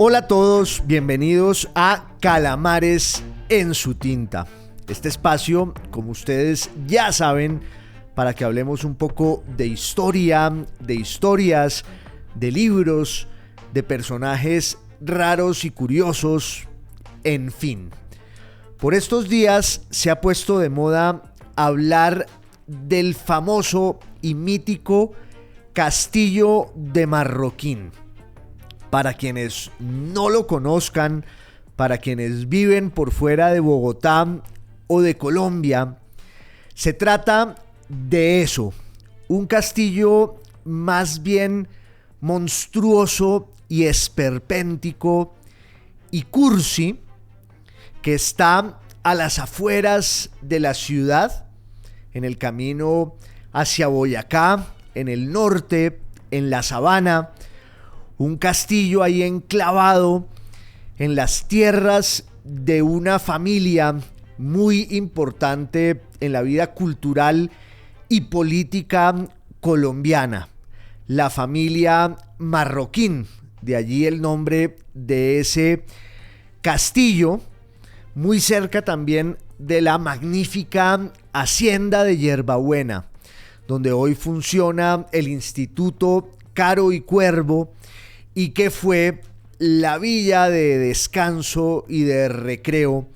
Hola a todos, bienvenidos a Calamares en su tinta. Este espacio, como ustedes ya saben, para que hablemos un poco de historia, de historias, de libros, de personajes raros y curiosos, en fin. Por estos días se ha puesto de moda hablar del famoso y mítico Castillo de Marroquín. Para quienes no lo conozcan, para quienes viven por fuera de Bogotá o de Colombia, se trata de eso, un castillo más bien monstruoso y esperpéntico y cursi que está a las afueras de la ciudad, en el camino hacia Boyacá, en el norte, en la sabana. Un castillo ahí enclavado en las tierras de una familia muy importante en la vida cultural y política colombiana, la familia Marroquín. De allí el nombre de ese castillo, muy cerca también de la magnífica hacienda de Yerbabuena, donde hoy funciona el Instituto Caro y Cuervo, y que fue la villa de descanso y de recreo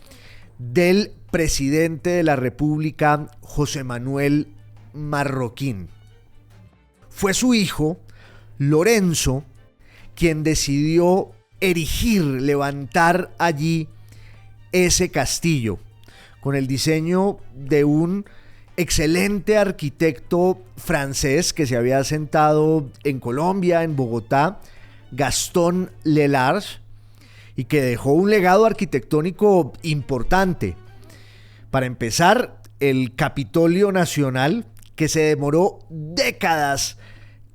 del presidente de la República, José Manuel Marroquín. Fue su hijo, Lorenzo, quien decidió levantar allí ese castillo, con el diseño de un excelente arquitecto francés que se había asentado en Colombia, en Bogotá, Gaston Lelarge, y que dejó un legado arquitectónico importante. Para empezar, el Capitolio Nacional, que se demoró décadas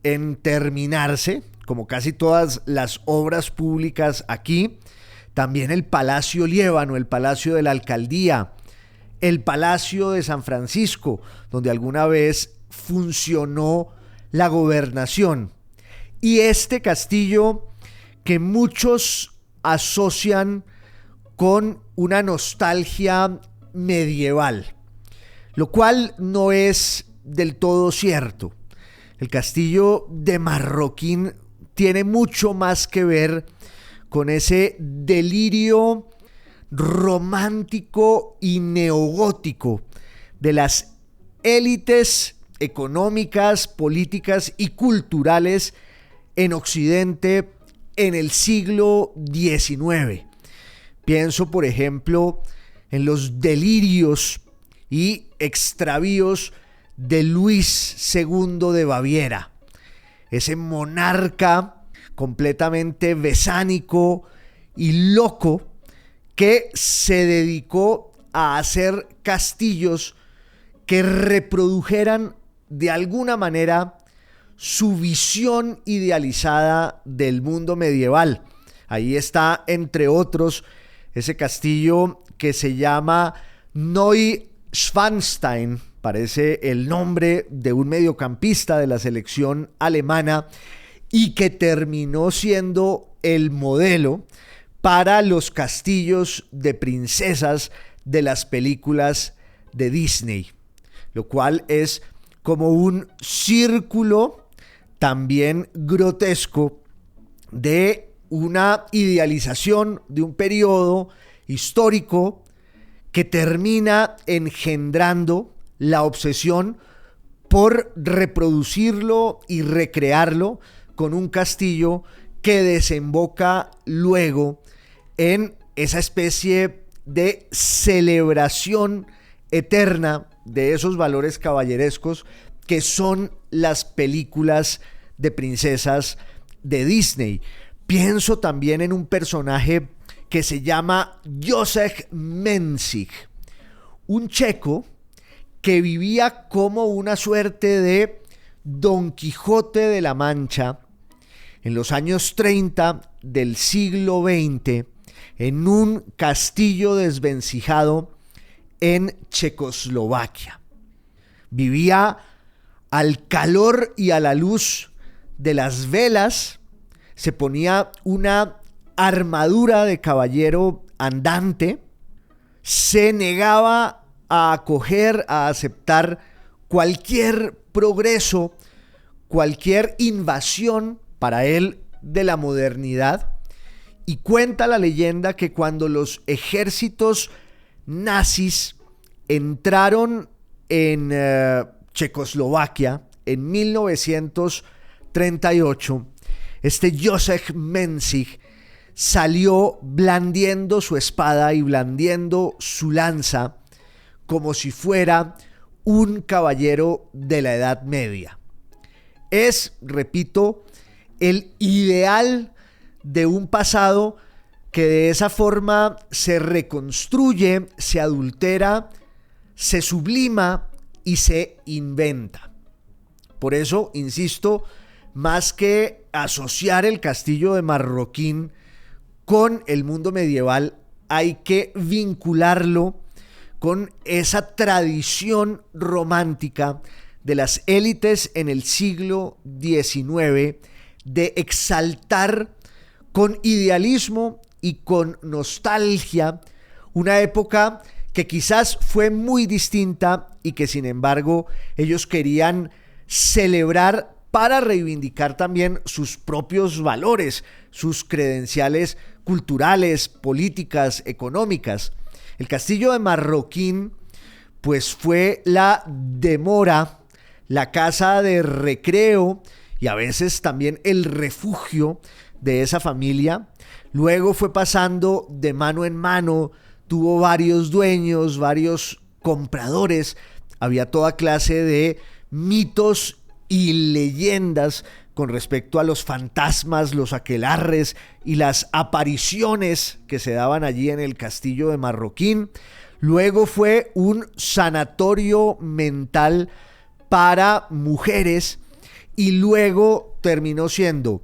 en terminarse, como casi todas las obras públicas aquí. También el Palacio Liébano, el Palacio de la Alcaldía, el Palacio de San Francisco, donde alguna vez funcionó la gobernación. Y este castillo que muchos asocian con una nostalgia medieval, lo cual no es del todo cierto. El castillo de Marroquín tiene mucho más que ver con ese delirio romántico y neogótico de las élites económicas, políticas y culturales en Occidente en el siglo XIX. Pienso, por ejemplo, en los delirios y extravíos de Luis II de Baviera, ese monarca completamente besánico y loco que se dedicó a hacer castillos que reprodujeran de alguna manera su visión idealizada del mundo medieval. Ahí está, entre otros, ese castillo que se llama Neuschwanstein, parece el nombre de un mediocampista de la selección alemana, y que terminó siendo el modelo para los castillos de princesas de las películas de Disney, lo cual es como un círculo también grotesco de una idealización de un periodo histórico que termina engendrando la obsesión por reproducirlo y recrearlo con un castillo que desemboca luego en esa especie de celebración eterna de esos valores caballerescos que son las películas de princesas de Disney. Pienso también en un personaje que se llama Józef Menzig, un checo que vivía como una suerte de Don Quijote de la Mancha en los años 30 del siglo XX en un castillo desvencijado en Checoslovaquia. Vivía al calor y a la luz de las velas, se ponía una armadura de caballero andante, se negaba a acoger, a aceptar cualquier progreso, cualquier invasión para él de la modernidad. Y cuenta la leyenda que cuando los ejércitos nazis entraron en Checoslovaquia en 1938, este Józef Menzig salió blandiendo su espada y blandiendo su lanza como si fuera un caballero de la Edad Media. Es, repito, el ideal de un pasado que de esa forma se reconstruye, se adultera, se sublima y se inventa. Por eso, insisto, más que asociar el castillo de Marroquín con el mundo medieval, hay que vincularlo con esa tradición romántica de las élites en el siglo XIX de exaltar con idealismo y con nostalgia una época que quizás fue muy distinta y que sin embargo ellos querían celebrar para reivindicar también sus propios valores, sus credenciales culturales, políticas, económicas. El castillo de Marroquín pues fue la demora, la casa de recreo y a veces también el refugio de esa familia. Luego fue pasando de mano en mano, tuvo varios dueños, varios compradores, había toda clase de mitos y leyendas con respecto a los fantasmas, los aquelarres y las apariciones que se daban allí en el castillo de Marroquín. Luego fue un sanatorio mental para mujeres y luego terminó siendo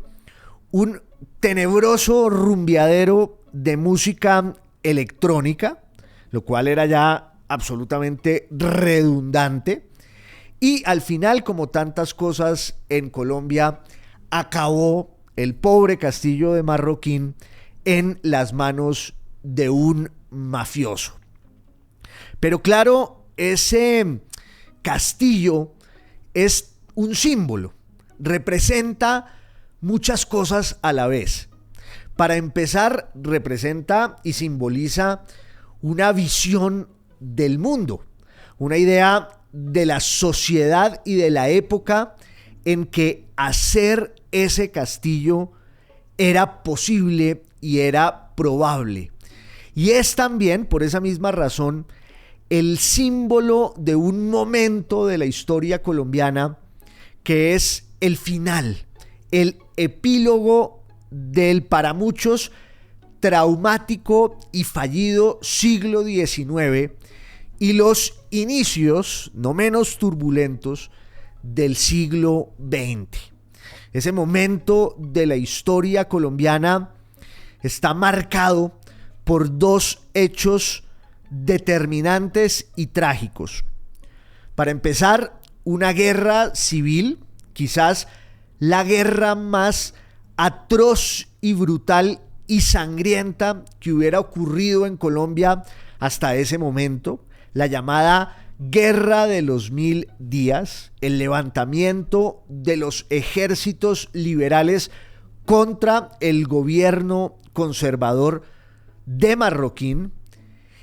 un tenebroso rumbeadero de música electrónica, lo cual era ya absolutamente redundante. Y al final, como tantas cosas en Colombia, acabó el pobre castillo de Marroquín en las manos de un mafioso. Pero claro, ese castillo es un símbolo, representa muchas cosas a la vez. Para empezar, representa y simboliza una visión del mundo, una idea de la sociedad y de la época en que hacer ese castillo era posible y era probable. Y es también, por esa misma razón, el símbolo de un momento de la historia colombiana que es el final, el epílogo del para muchos traumático y fallido siglo XIX y los inicios, no menos turbulentos, del siglo XX. Ese momento de la historia colombiana está marcado por dos hechos determinantes y trágicos. Para empezar, una guerra civil, quizás la guerra más atroz y brutal y sangrienta que hubiera ocurrido en Colombia hasta ese momento, la llamada Guerra de los 1000 días, el levantamiento de los ejércitos liberales contra el gobierno conservador de Marroquín,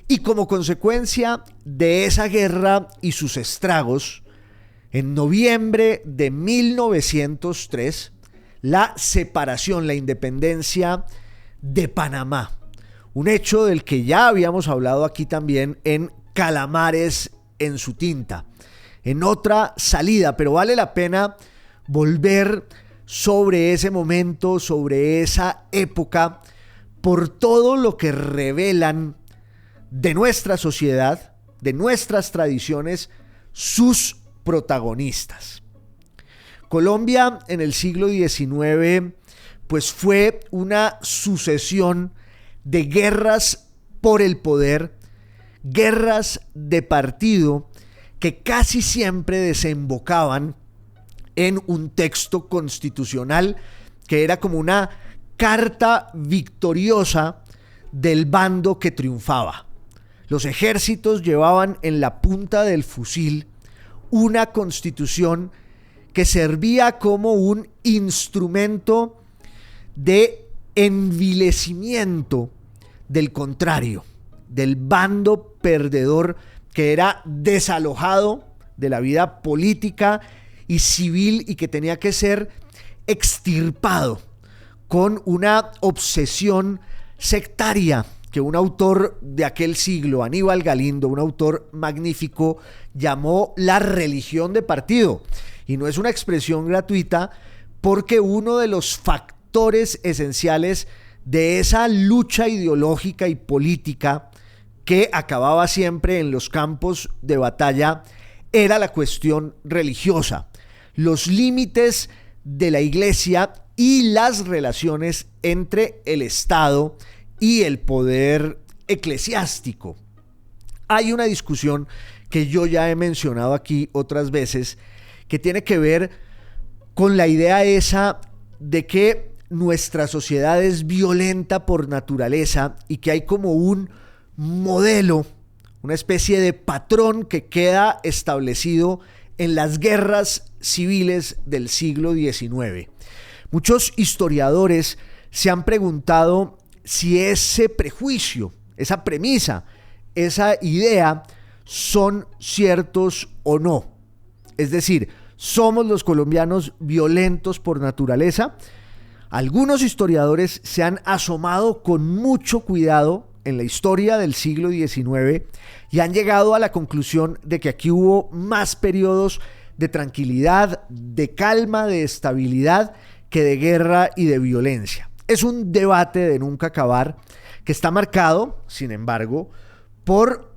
y como consecuencia de esa guerra y sus estragos, en noviembre de 1903, la separación, la independencia de Panamá, un hecho del que ya habíamos hablado aquí también en Calamares en su tinta, en otra salida, pero vale la pena volver sobre ese momento, sobre esa época, por todo lo que revelan de nuestra sociedad, de nuestras tradiciones, sus protagonistas. Colombia en el siglo XIX pues fue una sucesión de guerras por el poder, guerras de partido que casi siempre desembocaban en un texto constitucional que era como una carta victoriosa del bando que triunfaba. Los ejércitos llevaban en la punta del fusil una constitución que servía como un instrumento de envilecimiento del contrario, del bando perdedor que era desalojado de la vida política y civil y que tenía que ser extirpado con una obsesión sectaria que un autor de aquel siglo, Aníbal Galindo, un autor magnífico, llamó la religión de partido. Y no es una expresión gratuita, porque uno de los factores esenciales de esa lucha ideológica y política que acababa siempre en los campos de batalla era la cuestión religiosa, los límites de la iglesia y las relaciones entre el Estado y el poder eclesiástico. Hay una discusión que yo ya he mencionado aquí otras veces que tiene que ver con la idea esa de que nuestra sociedad es violenta por naturaleza y que hay como un modelo, una especie de patrón que queda establecido en las guerras civiles del siglo XIX. Muchos historiadores se han preguntado si ese prejuicio, esa premisa, esa idea son ciertos o no. Es decir, ¿somos los colombianos violentos por naturaleza? Algunos historiadores se han asomado con mucho cuidado en la historia del siglo XIX y han llegado a la conclusión de que aquí hubo más periodos de tranquilidad, de calma, de estabilidad, que de guerra y de violencia. Es un debate de nunca acabar que está marcado, sin embargo, por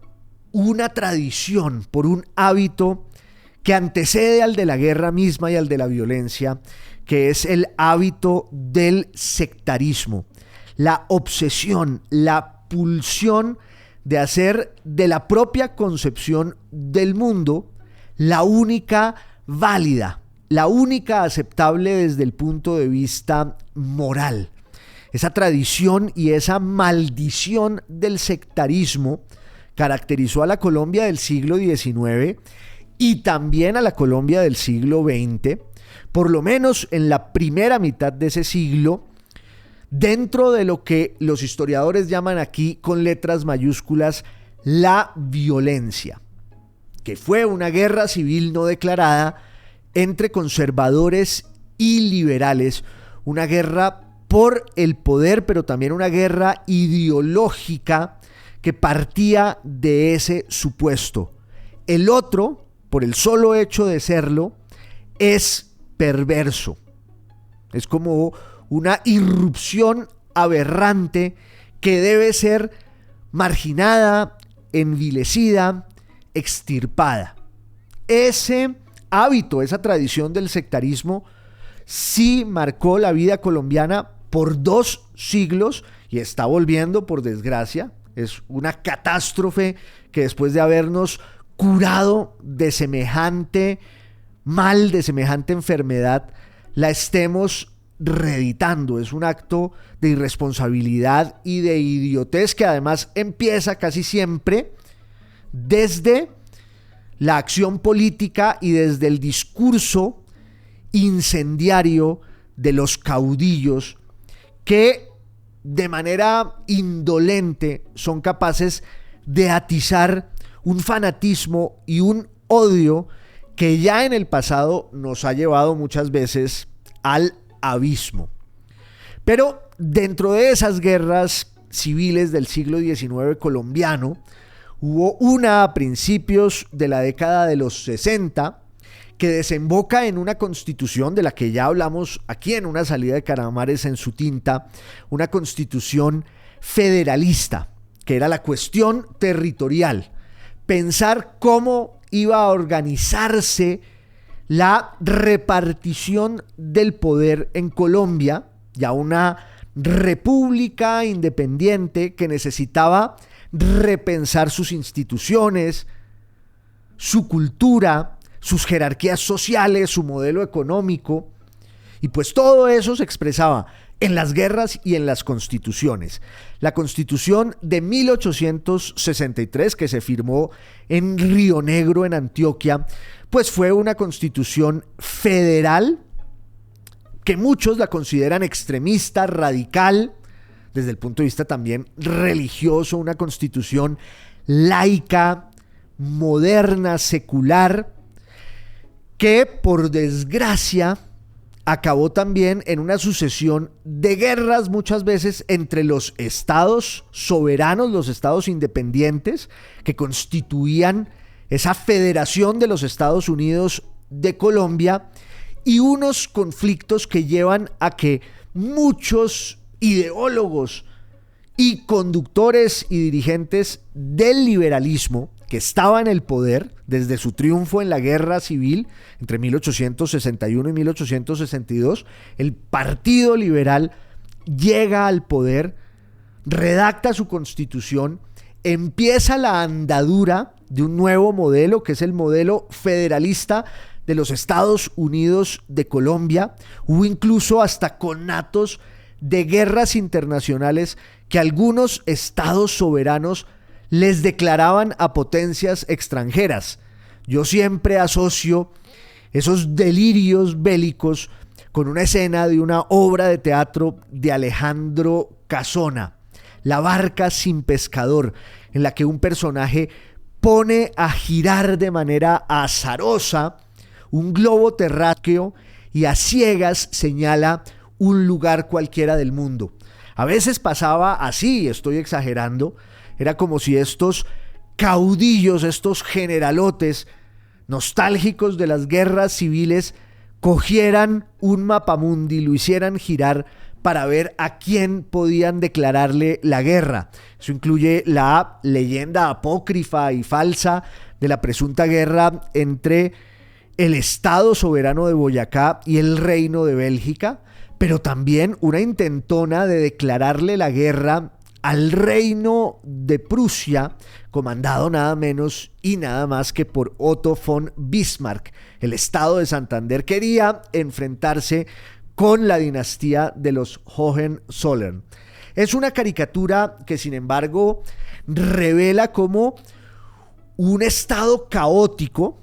una tradición, por un hábito que antecede al de la guerra misma y al de la violencia, que es el hábito del sectarismo, la obsesión, la pulsión de hacer de la propia concepción del mundo la única válida, la única aceptable desde el punto de vista moral. Esa tradición y esa maldición del sectarismo caracterizó a la Colombia del siglo XIX y también a la Colombia del siglo XX, por lo menos en la primera mitad de ese siglo, dentro de lo que los historiadores llaman aquí con letras mayúsculas la violencia, que fue una guerra civil no declarada entre conservadores y liberales, una guerra por el poder, pero también una guerra ideológica que partía de ese supuesto. El otro, por el solo hecho de serlo, es perverso. Es como una irrupción aberrante que debe ser marginada, envilecida, extirpada. Ese hábito, esa tradición del sectarismo sí marcó la vida colombiana por 2 siglos y está volviendo, por desgracia. Es una catástrofe que después de habernos curado de semejante mal, de semejante enfermedad, la estemos reeditando. Es un acto de irresponsabilidad y de idiotez que además empieza casi siempre desde la acción política y desde el discurso incendiario de los caudillos que de manera indolente son capaces de atizar un fanatismo y un odio que ya en el pasado nos ha llevado muchas veces al abismo. Pero dentro de esas guerras civiles del siglo XIX colombiano, hubo una a principios de la década de los 60 que desemboca en una constitución de la que ya hablamos aquí en una salida de Calamares en su tinta, una constitución federalista, que era la cuestión territorial, pensar cómo iba a organizarse la repartición del poder en Colombia, ya una república independiente que necesitaba repensar sus instituciones, su cultura, sus jerarquías sociales, su modelo económico, y pues todo eso se expresaba en las guerras y en las constituciones. La Constitución de 1863, que se firmó en Río Negro, en Antioquia, pues fue una constitución federal que muchos la consideran extremista, radical, desde el punto de vista también religioso, una constitución laica, moderna, secular, que por desgracia acabó también en una sucesión de guerras muchas veces entre los estados soberanos, los estados independientes que constituían esa federación de los Estados Unidos de Colombia, y unos conflictos que llevan a que muchos ideólogos y conductores y dirigentes del liberalismo que estaba en el poder desde su triunfo en la guerra civil entre 1861 y 1862, el Partido Liberal llega al poder, redacta su constitución, empieza la andadura de un nuevo modelo que es el modelo federalista de los Estados Unidos de Colombia. Hubo incluso hasta conatos de guerras internacionales que algunos estados soberanos les declaraban a potencias extranjeras. Yo siempre asocio esos delirios bélicos con una escena de una obra de teatro de Alejandro Casona, La barca sin pescador, en la que un personaje pone a girar de manera azarosa un globo terráqueo y a ciegas señala un lugar cualquiera del mundo. A veces pasaba así, estoy exagerando. Era como si estos caudillos, estos generalotes nostálgicos de las guerras civiles cogieran un mapamundi, lo hicieran girar para ver a quién podían declararle la guerra. Eso incluye la leyenda apócrifa y falsa de la presunta guerra entre el Estado soberano de Boyacá y el Reino de Bélgica, pero también una intentona de declararle la guerra al Reino de Prusia, comandado nada menos y nada más que por Otto von Bismarck. El Estado de Santander quería enfrentarse con la dinastía de los Hohenzollern. Es una caricatura que, sin embargo, revela como un estado caótico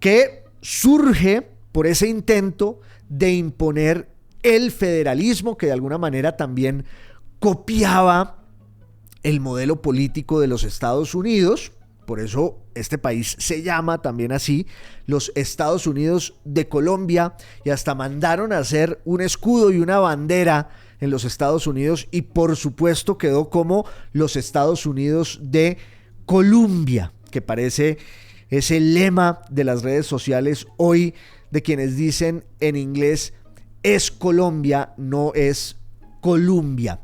que surge por ese intento de imponer el federalismo, que de alguna manera también copiaba el modelo político de los Estados Unidos. Por eso este país se llama también así, los Estados Unidos de Colombia, y hasta mandaron a hacer un escudo y una bandera en los Estados Unidos, y por supuesto quedó como los Estados Unidos de Colombia, que parece ese lema de las redes sociales hoy de quienes dicen en inglés es Colombia, no es Columbia.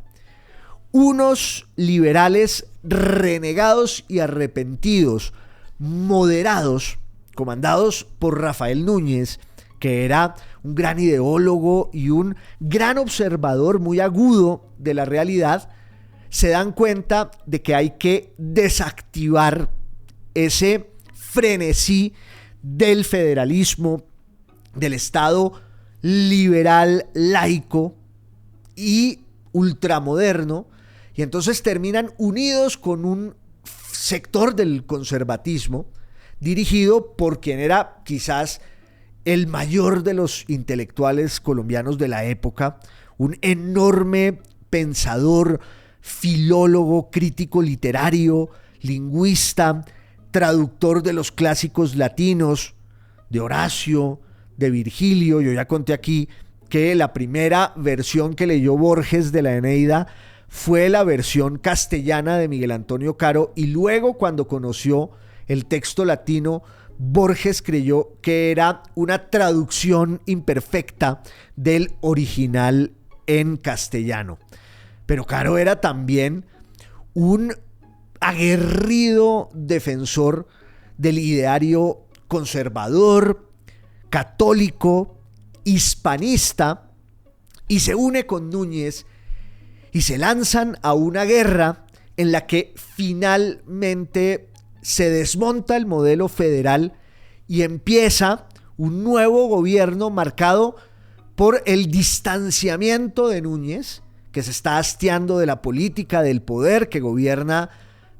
Unos liberales renegados y arrepentidos, moderados, comandados por Rafael Núñez, que era un gran ideólogo y un gran observador muy agudo de la realidad, se dan cuenta de que hay que desactivar ese frenesí del federalismo, del Estado liberal, laico y ultramoderno, y entonces terminan unidos con un sector del conservatismo dirigido por quien era quizás el mayor de los intelectuales colombianos de la época, un enorme pensador, filólogo, crítico literario, lingüista, traductor de los clásicos latinos, de Horacio, de Virgilio. Yo ya conté aquí que la primera versión que leyó Borges de la Eneida fue la versión castellana de Miguel Antonio Caro, y luego, cuando conoció el texto latino, Borges creyó que era una traducción imperfecta del original en castellano. Pero Caro era también un aguerrido defensor del ideario conservador, católico, hispanista, y se une con Núñez y se lanzan a una guerra en la que finalmente se desmonta el modelo federal y empieza un nuevo gobierno marcado por el distanciamiento de Núñez, que se está hastiando de la política del poder, que gobierna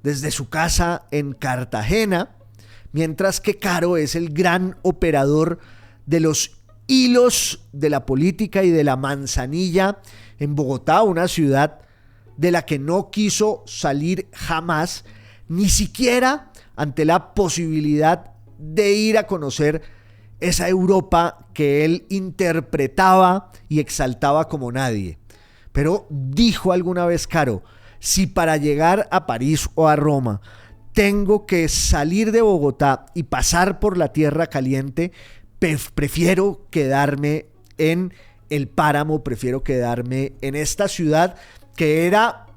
desde su casa en Cartagena, mientras que Caro es el gran operador de los hilos de la política y de la manzanilla en Bogotá, una ciudad de la que no quiso salir jamás, ni siquiera ante la posibilidad de ir a conocer esa Europa que él interpretaba y exaltaba como nadie. Pero dijo alguna vez Caro, si para llegar a París o a Roma tengo que salir de Bogotá y pasar por la tierra caliente, prefiero quedarme en el páramo, prefiero quedarme en esta ciudad que era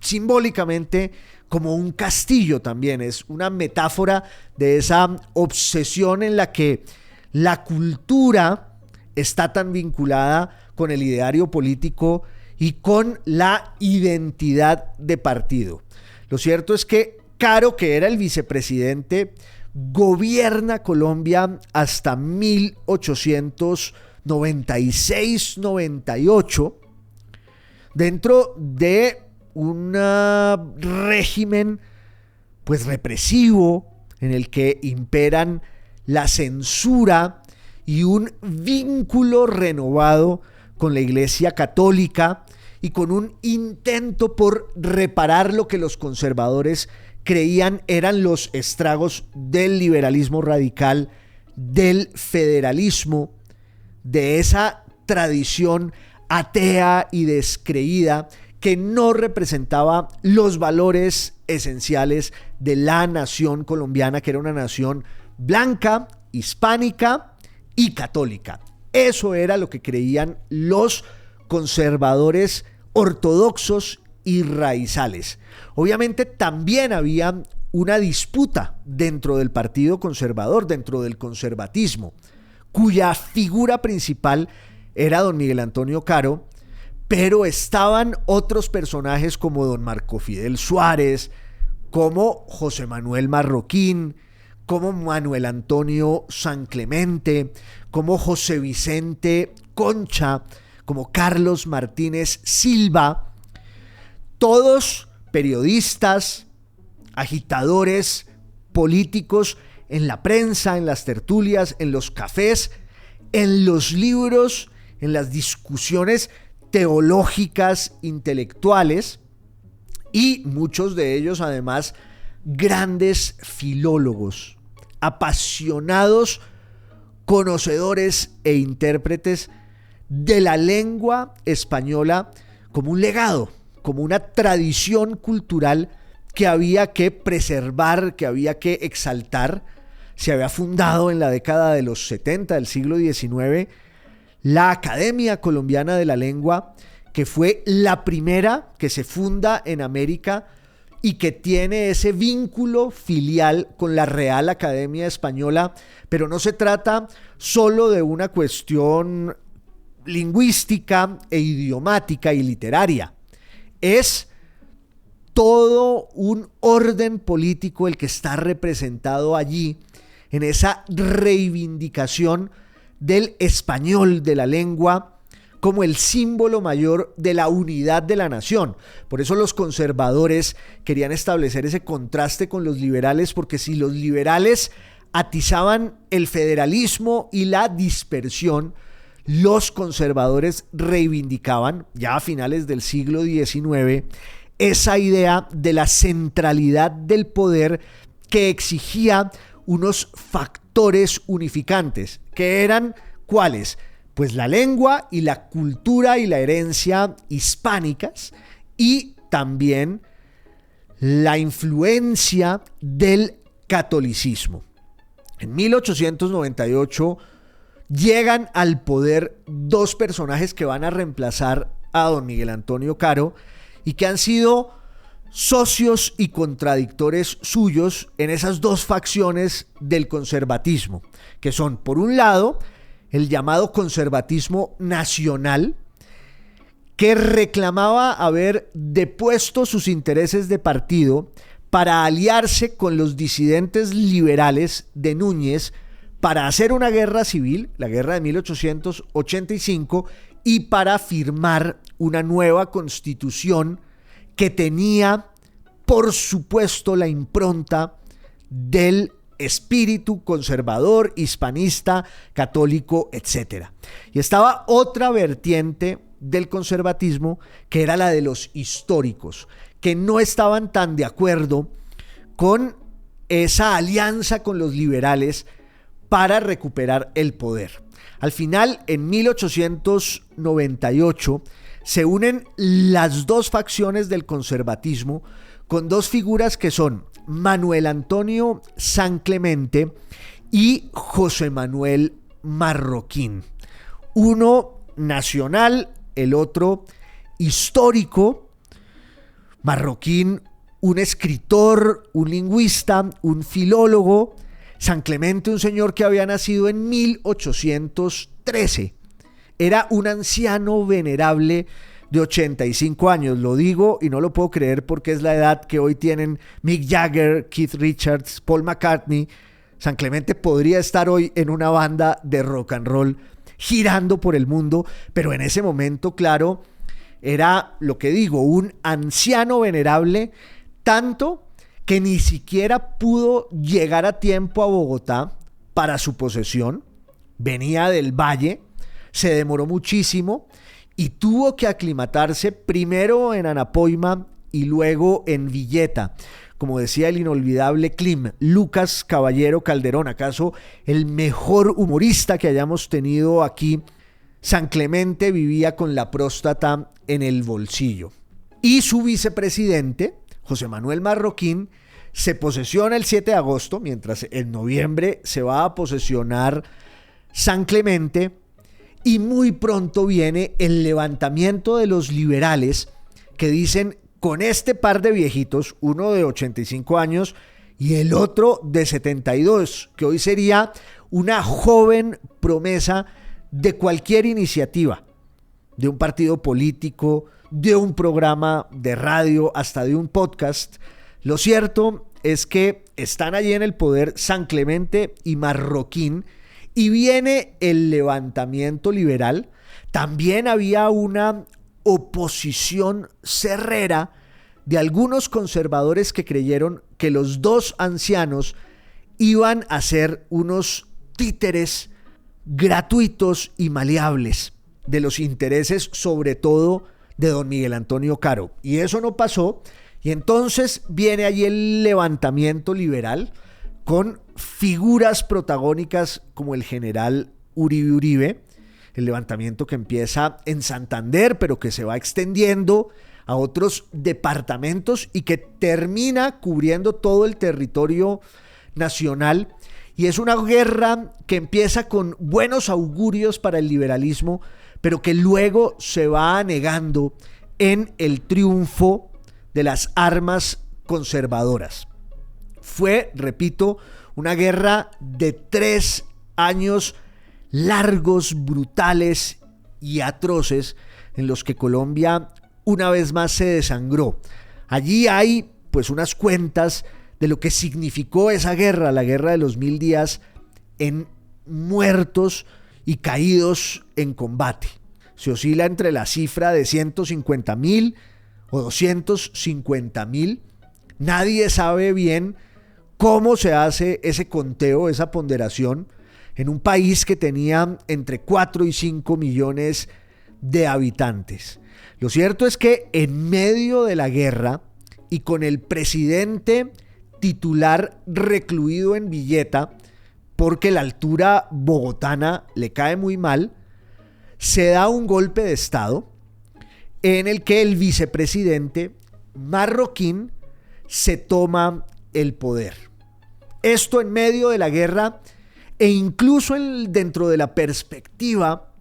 simbólicamente como un castillo también. Es una metáfora de esa obsesión en la que la cultura está tan vinculada con el ideario político y con la identidad de partido. Lo cierto es que Caro, que era el vicepresidente, gobierna Colombia hasta 1896-98 dentro de un régimen pues represivo en el que imperan la censura y un vínculo renovado con la Iglesia Católica y con un intento por reparar lo que los conservadores creían eran los estragos del liberalismo radical, del federalismo, de esa tradición atea y descreída que no representaba los valores esenciales de la nación colombiana, que era una nación blanca, hispánica y católica. Eso era lo que creían los conservadores ortodoxos y raizales. Obviamente también había una disputa dentro del Partido Conservador, dentro del conservatismo, cuya figura principal era don Miguel Antonio Caro, pero estaban otros personajes como don Marco Fidel Suárez, como José Manuel Marroquín, como Manuel Antonio San Clemente, como José Vicente Concha, como Carlos Martínez Silva, todos periodistas, agitadores políticos en la prensa, en las tertulias, en los cafés, en los libros, en las discusiones teológicas, intelectuales, y muchos de ellos además grandes filólogos, apasionados conocedores e intérpretes de la lengua española como un legado, como una tradición cultural que había que preservar, que había que exaltar. Se había fundado en la década de los 70 del siglo XIX la Academia Colombiana de la Lengua, que fue la primera que se funda en América y que tiene ese vínculo filial con la Real Academia Española, pero no se trata solo de una cuestión lingüística e idiomática y literaria. Es todo un orden político el que está representado allí en esa reivindicación del español, de la lengua, como el símbolo mayor de la unidad de la nación. Por eso los conservadores querían establecer ese contraste con los liberales, porque si los liberales atizaban el federalismo y la dispersión, los conservadores reivindicaban, ya a finales del siglo XIX, esa idea de la centralidad del poder que exigía unos factores unificantes, que eran ¿cuáles? Pues la lengua y la cultura y la herencia hispánicas, y también la influencia del catolicismo. En 1898 llegan al poder dos personajes que van a reemplazar a don Miguel Antonio Caro y que han sido socios y contradictores suyos en esas dos facciones del conservatismo, que son, por un lado, el llamado conservatismo nacional, que reclamaba haber depuesto sus intereses de partido para aliarse con los disidentes liberales de Núñez para hacer una guerra civil, la guerra de 1885, y para firmar una nueva constitución que tenía, por supuesto, la impronta del espíritu conservador, hispanista, católico, etc. Y estaba otra vertiente del conservatismo, que era la de los históricos, que no estaban tan de acuerdo con esa alianza con los liberales para recuperar el poder. Al final, en 1898, se unen las dos facciones del conservatismo con dos figuras que son Manuel Antonio San Clemente y José Manuel Marroquín. Uno nacional, el otro histórico. Marroquín, un escritor, un lingüista, un filólogo. San Clemente, un señor que había nacido en 1813. Era un anciano venerable de 85 años. Lo digo y no lo puedo creer porque es la edad que hoy tienen Mick Jagger, Keith Richards, Paul McCartney. San Clemente podría estar hoy en una banda de rock and roll girando por el mundo, pero en ese momento, claro, era lo que digo, un anciano venerable, tanto que ni siquiera pudo llegar a tiempo a Bogotá para su posesión. Venía del Valle, se demoró muchísimo y tuvo que aclimatarse primero en Anapoima y luego en Villeta. Como decía el inolvidable Klim, Lucas Caballero Calderón, acaso el mejor humorista que hayamos tenido aquí. San Clemente vivía con la próstata en el bolsillo. Y su vicepresidente, José Manuel Marroquín, se posesiona el 7 de agosto, mientras en noviembre se va a posesionar San Clemente, y muy pronto viene el levantamiento de los liberales que dicen: con este par de viejitos, uno de 85 años y el otro de 72, que hoy sería una joven promesa de cualquier iniciativa, de un partido político, de un programa de radio, hasta de un podcast. Lo cierto es que están allí en el poder San Clemente y Marroquín, y viene el levantamiento liberal. También había una oposición cerrera de algunos conservadores que creyeron que los dos ancianos iban a ser unos títeres gratuitos y maleables de los intereses, sobre todo de don Miguel Antonio Caro. Y eso no pasó, y entonces viene allí el levantamiento liberal con figuras protagónicas como el general Uribe Uribe, el levantamiento que empieza en Santander, pero que se va extendiendo a otros departamentos y que termina cubriendo todo el territorio nacional. Y es una guerra que empieza con buenos augurios para el liberalismo, pero que luego se va anegando en el triunfo de las armas conservadoras. Fue, repito, una guerra de 3 años largos, brutales y atroces, en los que Colombia una vez más se desangró. Allí hay pues unas cuentas de lo que significó esa guerra, la guerra de los 1000 días, en muertos y caídos en combate. Se oscila entre la cifra de 150.000 o 250.000. Nadie sabe bien cómo se hace ese conteo, esa ponderación, en un país que tenía entre 4 y 5 millones de habitantes. Lo cierto es que en medio de la guerra y con el presidente titular recluido en Villeta, porque la altura bogotana le cae muy mal, se da un golpe de estado en el que el vicepresidente Marroquín se toma el poder. Esto en medio de la guerra e incluso dentro de la perspectiva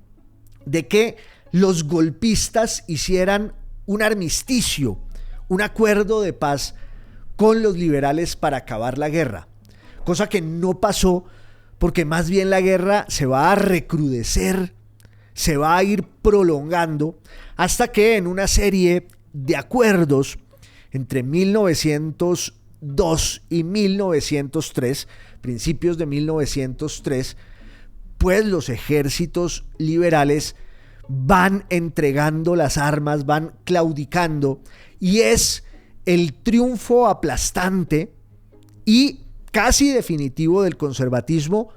de que los golpistas hicieran un armisticio, un acuerdo de paz con los liberales para acabar la guerra, cosa que no pasó, porque más bien la guerra se va a recrudecer, se va a ir prolongando, hasta que en una serie de acuerdos entre 1902 y 1903, principios de 1903, pues los ejércitos liberales van entregando las armas, van claudicando, y es el triunfo aplastante y casi definitivo del conservatismo,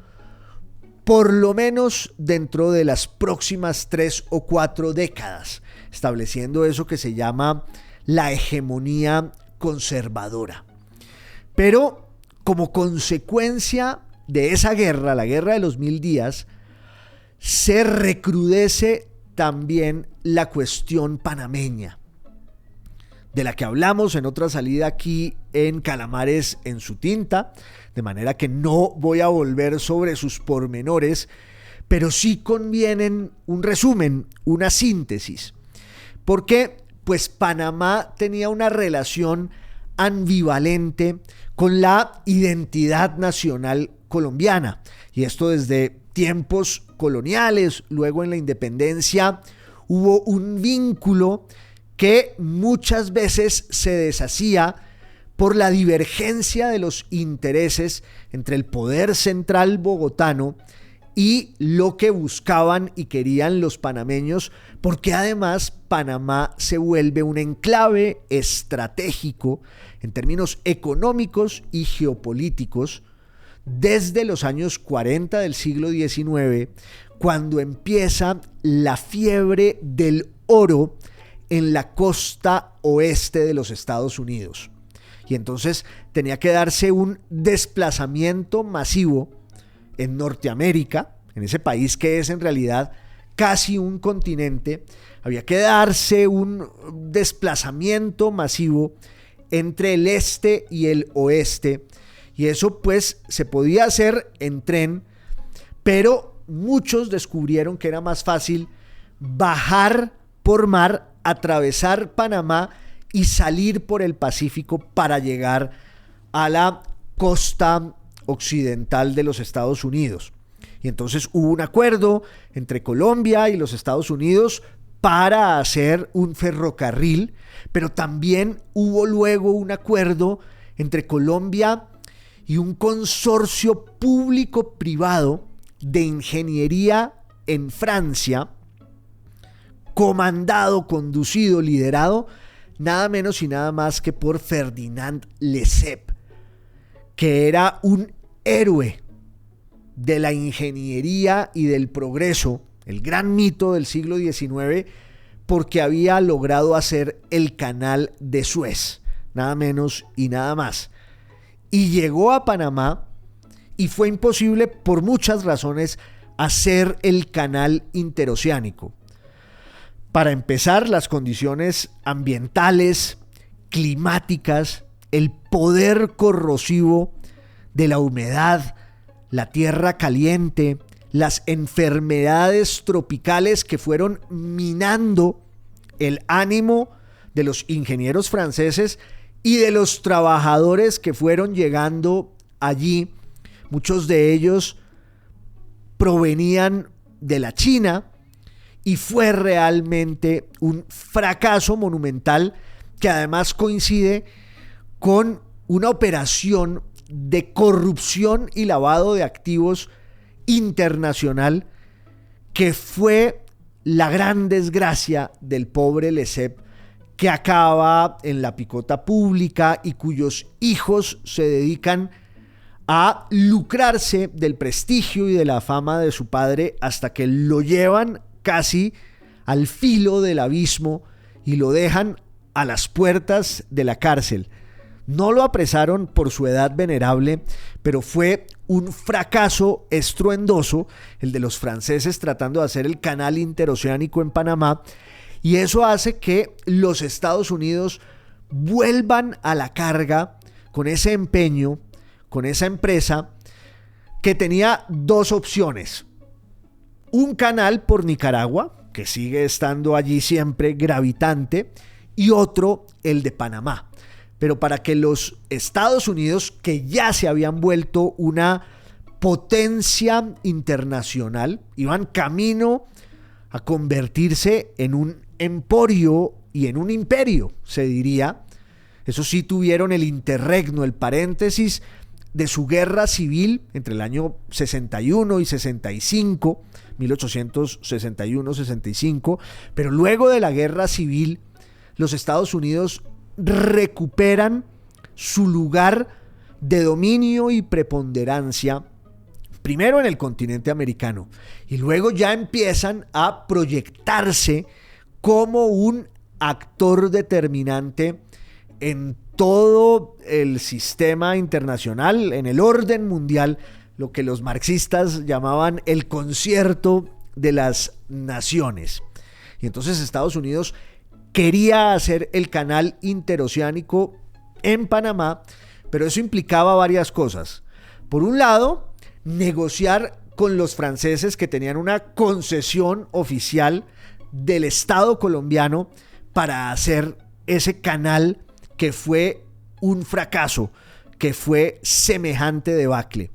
por lo menos dentro de las próximas 3 o 4 décadas, estableciendo eso que se llama la hegemonía conservadora. Pero como consecuencia de esa guerra, la guerra de los 1000 días, se recrudece también la cuestión panameña, de la que hablamos en otra salida aquí en Calamares en su tinta, de manera que no voy a volver sobre sus pormenores, pero sí convienen un resumen, una síntesis, porque pues Panamá tenía una relación ambivalente con la identidad nacional colombiana, y esto desde tiempos coloniales. Luego en la independencia hubo un vínculo que muchas veces se deshacía por la divergencia de los intereses entre el poder central bogotano y lo que buscaban y querían los panameños, porque además Panamá se vuelve un enclave estratégico en términos económicos y geopolíticos desde los años 40 del siglo XIX, cuando empieza la fiebre del oro en la costa oeste de los Estados Unidos. Y entonces tenía que darse un desplazamiento masivo en Norteamérica, en ese país que es en realidad casi un continente. Había que darse un desplazamiento masivo entre el este y el oeste, y eso pues se podía hacer en tren, pero muchos descubrieron que era más fácil bajar por mar, atravesar Panamá y salir por el Pacífico para llegar a la costa occidental de los Estados Unidos. Y entonces hubo un acuerdo entre Colombia y los Estados Unidos para hacer un ferrocarril, pero también hubo luego un acuerdo entre Colombia y un consorcio público-privado de ingeniería en Francia, comandado, conducido, liderado nada menos y nada más que por Ferdinand Lesseps, que era un héroe de la ingeniería y del progreso, el gran mito del siglo XIX, porque había logrado hacer el canal de Suez, nada menos y nada más. Y llegó a Panamá y fue imposible por muchas razones hacer el canal interoceánico. Para empezar, las condiciones ambientales, climáticas, el poder corrosivo de la humedad, la tierra caliente, las enfermedades tropicales que fueron minando el ánimo de los ingenieros franceses y de los trabajadores que fueron llegando allí. Muchos de ellos provenían de la China, y fue realmente un fracaso monumental que además coincide con una operación de corrupción y lavado de activos internacional que fue la gran desgracia del pobre Lesseps, que acaba en la picota pública y cuyos hijos se dedican a lucrarse del prestigio y de la fama de su padre hasta que lo llevan casi al filo del abismo y lo dejan a las puertas de la cárcel. No lo apresaron por su edad venerable, pero fue un fracaso estruendoso el de los franceses tratando de hacer el canal interoceánico en Panamá, y eso hace que los Estados Unidos vuelvan a la carga con ese empeño, con esa empresa que tenía dos opciones: un canal por Nicaragua, que sigue estando allí siempre gravitante, y otro, el de Panamá. Pero para que los Estados Unidos, que ya se habían vuelto una potencia internacional, iban camino a convertirse en un emporio y en un imperio, se diría. Eso sí, tuvieron el interregno, el paréntesis, de su guerra civil entre el año 61 y 65, 1861-65, pero luego de la guerra civil, los Estados Unidos recuperan su lugar de dominio y preponderancia, primero en el continente americano, y luego ya empiezan a proyectarse como un actor determinante en todo el sistema internacional, en el orden mundial, lo que los marxistas llamaban el concierto de las naciones. Y entonces Estados Unidos quería hacer el canal interoceánico en Panamá, pero eso implicaba varias cosas. Por un lado, negociar con los franceses, que tenían una concesión oficial del Estado colombiano para hacer ese canal que fue un fracaso, que fue semejante debacle.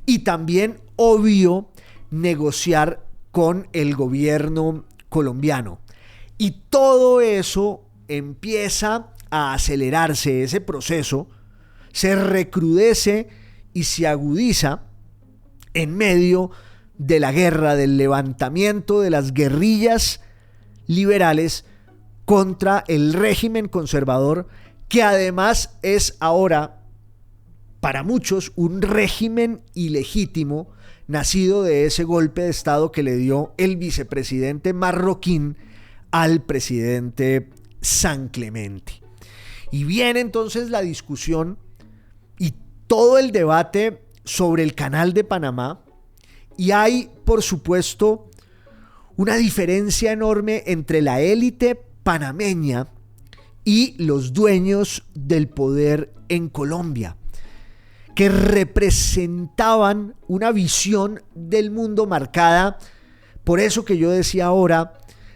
Y también, obvio, negociar con el gobierno colombiano. Y todo eso empieza a acelerarse, ese proceso se recrudece y se agudiza en medio de la guerra, del levantamiento de las guerrillas liberales contra el régimen conservador, que además es ahora para muchos un régimen ilegítimo, nacido de ese golpe de estado que le dio el vicepresidente marroquín al presidente San Clemente. Y viene entonces la discusión y todo el debate sobre el canal de Panamá, y hay, por supuesto, una diferencia enorme entre la élite panameña y los dueños del poder en Colombia, que representaban una visión del mundo marcada por eso que yo decía ahora,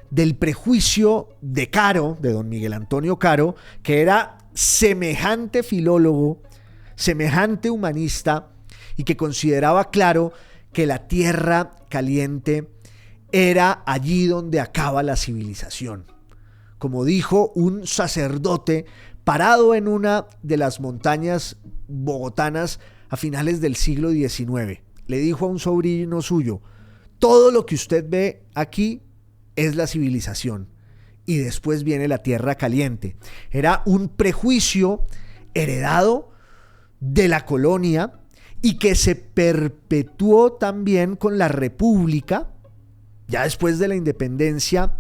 del prejuicio de Caro, de don Miguel Antonio Caro, que era semejante filólogo, semejante humanista, y que consideraba claro que la tierra caliente era allí donde acaba la civilización. Como dijo un sacerdote parado en una de las montañas bogotanas a finales del siglo XIX, le dijo a un sobrino suyo: todo lo que usted ve aquí es la civilización y después viene la tierra caliente. Era un prejuicio heredado de la colonia y que se perpetuó también con la República, ya después de la independencia,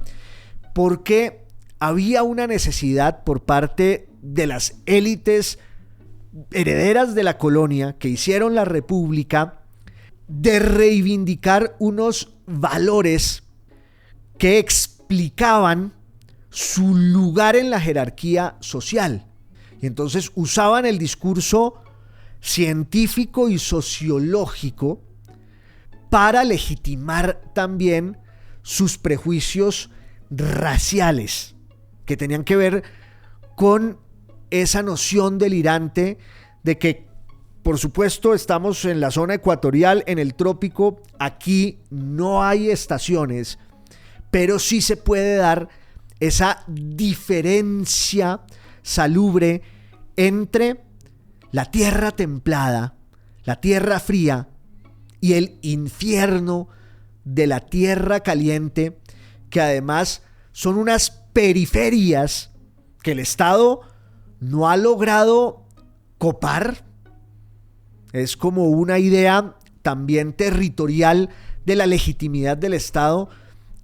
porque había una necesidad por parte de las élites herederas de la colonia que hicieron la República de reivindicar unos valores que explicaban su lugar en la jerarquía social. Y entonces usaban el discurso científico y sociológico para legitimar también sus prejuicios raciales, que tenían que ver con esa noción delirante de que, por supuesto, estamos en la zona ecuatorial, en el trópico, aquí no hay estaciones, pero sí se puede dar esa diferencia salubre entre la tierra templada, la tierra fría y el infierno de la tierra caliente, que además son unas periferias que el Estado no ha logrado copar. Es como una idea también territorial de la legitimidad del Estado,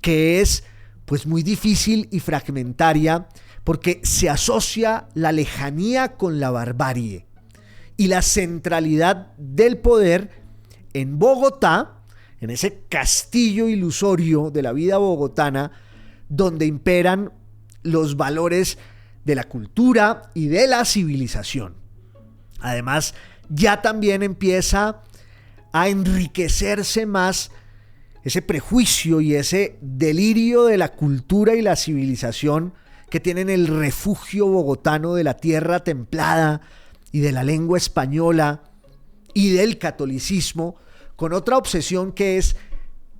que es pues muy difícil y fragmentaria, porque se asocia la lejanía con la barbarie y la centralidad del poder en Bogotá, en ese castillo ilusorio de la vida bogotana, donde imperan los valores de la cultura y de la civilización. Además, ya también empieza a enriquecerse más ese prejuicio y ese delirio de la cultura y la civilización que tienen el refugio bogotano de la tierra templada y de la lengua española y del catolicismo, con otra obsesión que es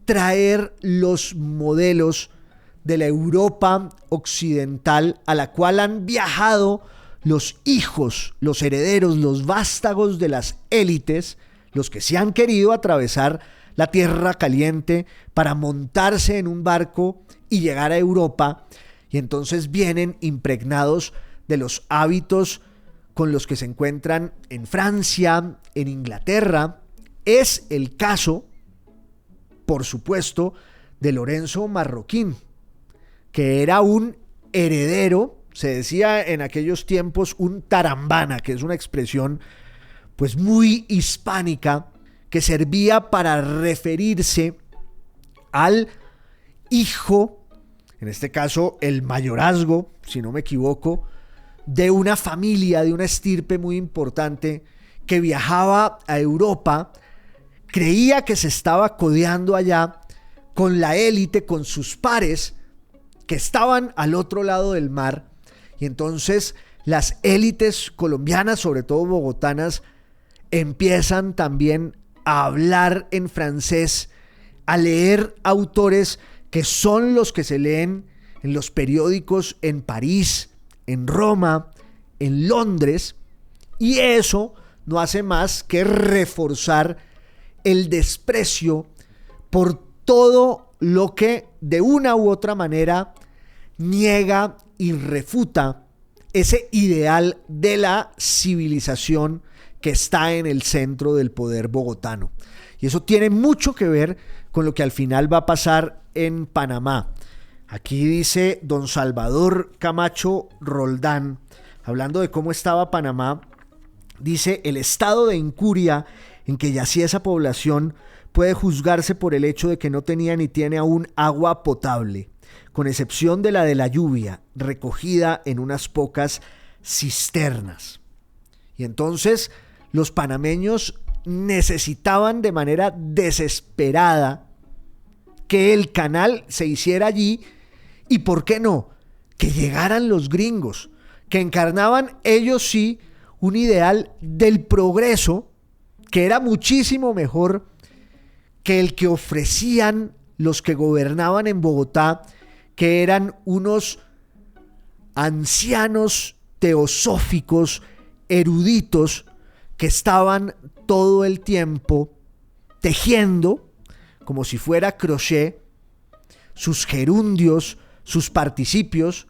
traer los modelos de la Europa occidental a la cual han viajado los hijos, los herederos, los vástagos de las élites, los que se han querido atravesar la tierra caliente para montarse en un barco y llegar a Europa, y entonces vienen impregnados de los hábitos con los que se encuentran en Francia, en Inglaterra. Es el caso, por supuesto, de Lorenzo Marroquín, que era un heredero, se decía en aquellos tiempos un tarambana, que es una expresión pues muy hispánica, que servía para referirse al hijo, en este caso el mayorazgo, si no me equivoco, de una familia, de una estirpe muy importante, que viajaba a Europa, creía que se estaba codeando allá con la élite, con sus pares, que estaban al otro lado del mar, y entonces las élites colombianas, sobre todo bogotanas, empiezan también a hablar en francés, a leer autores que son los que se leen en los periódicos en París, en Roma, en Londres, y eso no hace más que reforzar el desprecio por todo lo que de una u otra manera niega y refuta ese ideal de la civilización que está en el centro del poder bogotano. Y eso tiene mucho que ver con lo que al final va a pasar en Panamá. Aquí dice don Salvador Camacho Roldán, hablando de cómo estaba Panamá, dice: el estado de incuria en que yacía esa población puede juzgarse por el hecho de que no tenía ni tiene aún agua potable, con excepción de la lluvia, recogida en unas pocas cisternas. Y entonces los panameños necesitaban de manera desesperada que el canal se hiciera allí, y ¿por qué no? Que llegaran los gringos, que encarnaban ellos sí un ideal del progreso que era muchísimo mejor que el que ofrecían los que gobernaban en Bogotá, que eran unos ancianos teosóficos, eruditos, que estaban todo el tiempo tejiendo, como si fuera crochet, sus gerundios, sus participios.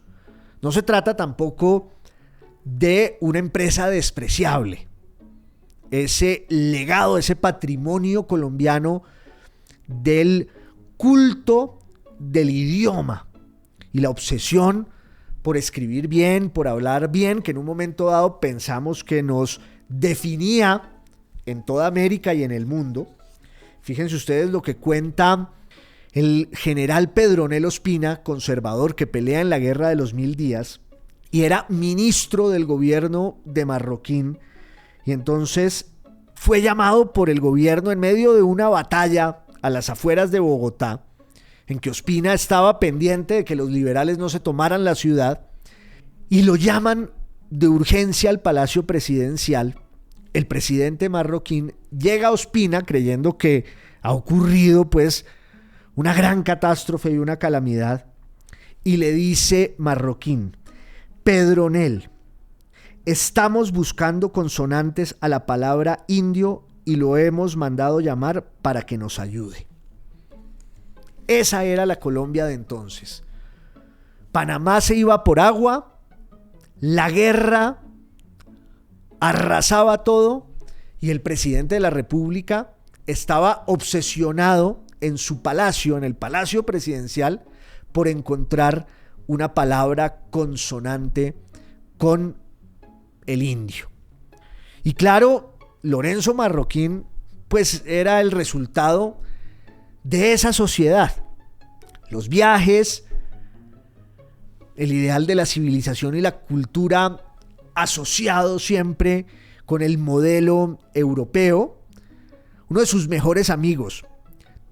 No se trata tampoco de una empresa despreciable. Ese legado, ese patrimonio colombiano del culto del idioma y la obsesión por escribir bien, por hablar bien, que en un momento dado pensamos que nos definía en toda América y en el mundo. Fíjense ustedes lo que cuenta el general Pedronel Ospina, conservador que pelea en la Guerra de los 1000 días y era ministro del gobierno de Marroquín, y entonces fue llamado por el gobierno en medio de una batalla a las afueras de Bogotá, en que Ospina estaba pendiente de que los liberales no se tomaran la ciudad, y lo llaman de urgencia al Palacio Presidencial. El presidente Marroquín llega a Ospina creyendo que ha ocurrido pues una gran catástrofe y una calamidad, y le dice Marroquín: Pedronel, estamos buscando consonantes a la palabra indio y lo hemos mandado llamar para que nos ayude. Esa era la Colombia de entonces. Panamá se iba por agua, la guerra arrasaba todo y el presidente de la República estaba obsesionado en su palacio, en el Palacio Presidencial, por encontrar una palabra consonante con el indio. Y claro, Lorenzo Marroquín pues era el resultado de esa sociedad. Los viajes, el ideal de la civilización y la cultura asociado siempre con el modelo europeo. Uno de sus mejores amigos,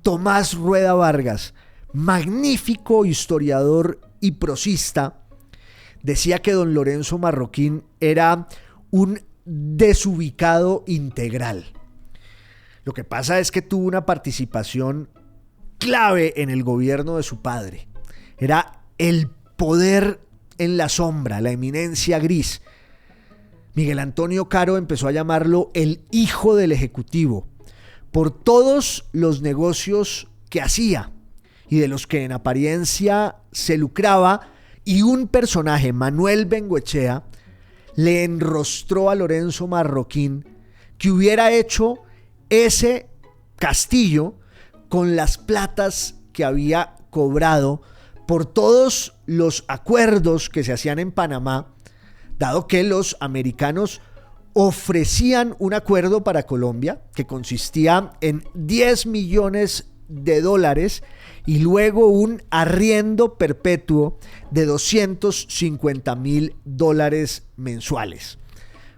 Tomás Rueda Vargas, magnífico historiador y prosista, decía que don Lorenzo Marroquín era un desubicado integral. Lo que pasa es que tuvo una participación clave en el gobierno de su padre. Era el poder en la sombra, la eminencia gris. Miguel Antonio Caro empezó a llamarlo el hijo del ejecutivo por todos los negocios que hacía y de los que en apariencia se lucraba, y un personaje, Manuel Bengoechea, le enrostró a Lorenzo Marroquín que hubiera hecho ese castillo con las platas que había cobrado por todos los acuerdos que se hacían en Panamá, dado que los americanos ofrecían un acuerdo para Colombia que consistía en $10 millones y luego un arriendo perpetuo de $250,000 mensuales.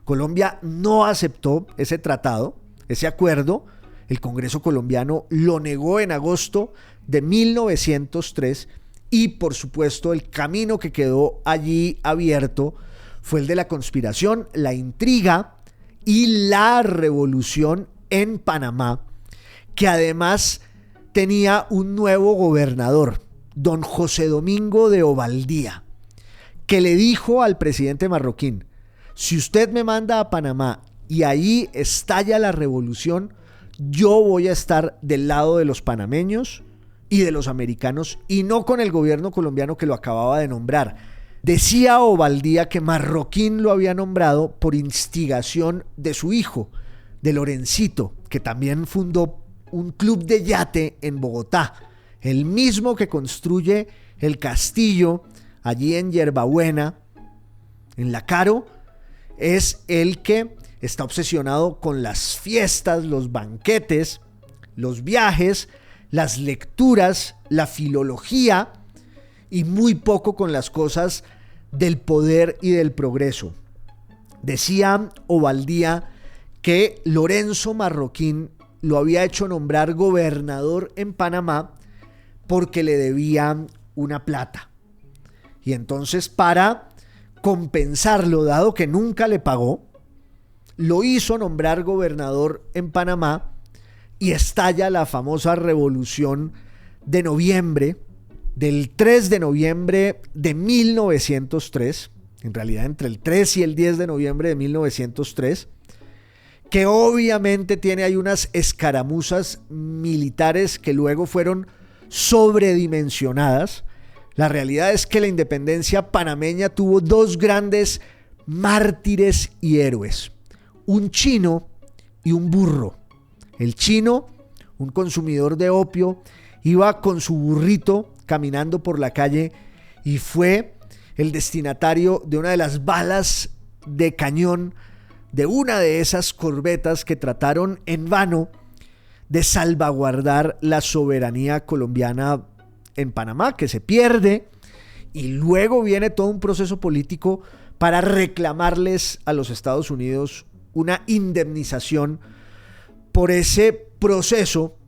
Colombia no aceptó ese tratado, ese acuerdo. El Congreso colombiano lo negó en agosto de 1903 y, por supuesto, el camino que quedó allí abierto fue el de la conspiración, la intriga y la revolución en Panamá, que además tenía un nuevo gobernador, don José Domingo de Ovaldía, que le dijo al presidente Marroquín: si usted me manda a Panamá y ahí estalla la revolución, yo voy a estar del lado de los panameños y de los americanos y no con el gobierno colombiano que lo acababa de nombrar. Decía Ovaldía que Marroquín lo había nombrado por instigación de su hijo, de Lorencito, que también fundó un club de yate en Bogotá, el mismo que construye el castillo allí en Yerbabuena, en La Caro. Es el que está obsesionado con las fiestas, los banquetes, los viajes, las lecturas, la filología y muy poco con las cosas del poder y del progreso. Decía Ovaldía que Lorenzo Marroquín lo había hecho nombrar gobernador en Panamá porque le debían una plata. Y entonces, para compensarlo, dado que nunca le pagó, lo hizo nombrar gobernador en Panamá y estalla la famosa revolución de noviembre, del 3 de noviembre de 1903, en realidad entre el 3 y el 10 de noviembre de 1903, que obviamente tiene ahí unas escaramuzas militares que luego fueron sobredimensionadas. La realidad es que la independencia panameña tuvo dos grandes mártires y héroes: un chino y un burro. El chino, un consumidor de opio, iba con su burrito caminando por la calle y fue el destinatario de una de las balas de cañón de una de esas corbetas que trataron en vano de salvaguardar la soberanía colombiana en Panamá, que se pierde, y luego viene todo un proceso político para reclamarles a los Estados Unidos una indemnización por ese proceso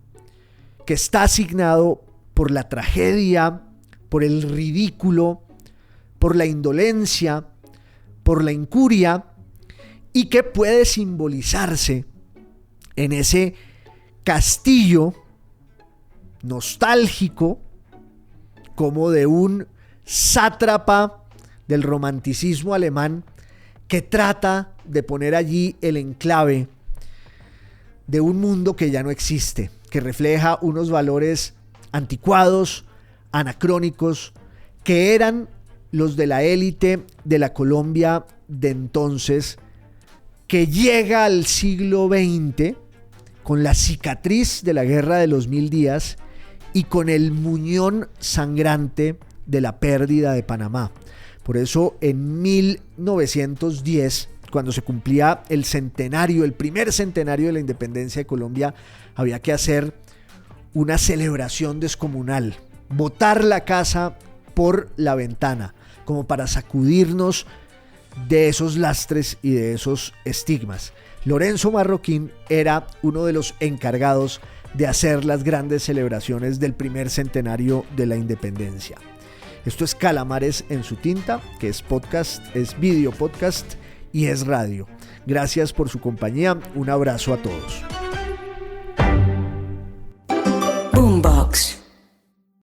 que está asignado por la tragedia, por el ridículo, por la indolencia, por la incuria, y que puede simbolizarse en ese castillo nostálgico como de un sátrapa del romanticismo alemán que trata de poner allí el enclave de un mundo que ya no existe, que refleja unos valores anticuados, anacrónicos, que eran los de la élite de la Colombia de entonces, que llega al siglo XX con la cicatriz de la Guerra de los 1000 días y con el muñón sangrante de la pérdida de Panamá. Por eso en 1910, cuando se cumplía el centenario, el primer centenario de la independencia de Colombia, había que hacer una celebración descomunal, botar la casa por la ventana, como para sacudirnos de esos lastres y de esos estigmas. Lorenzo Marroquín era uno de los encargados de hacer las grandes celebraciones del primer centenario de la independencia. Esto es Calamares en su tinta, que es podcast, es video podcast y es radio. Gracias por su compañía. Un abrazo a todos.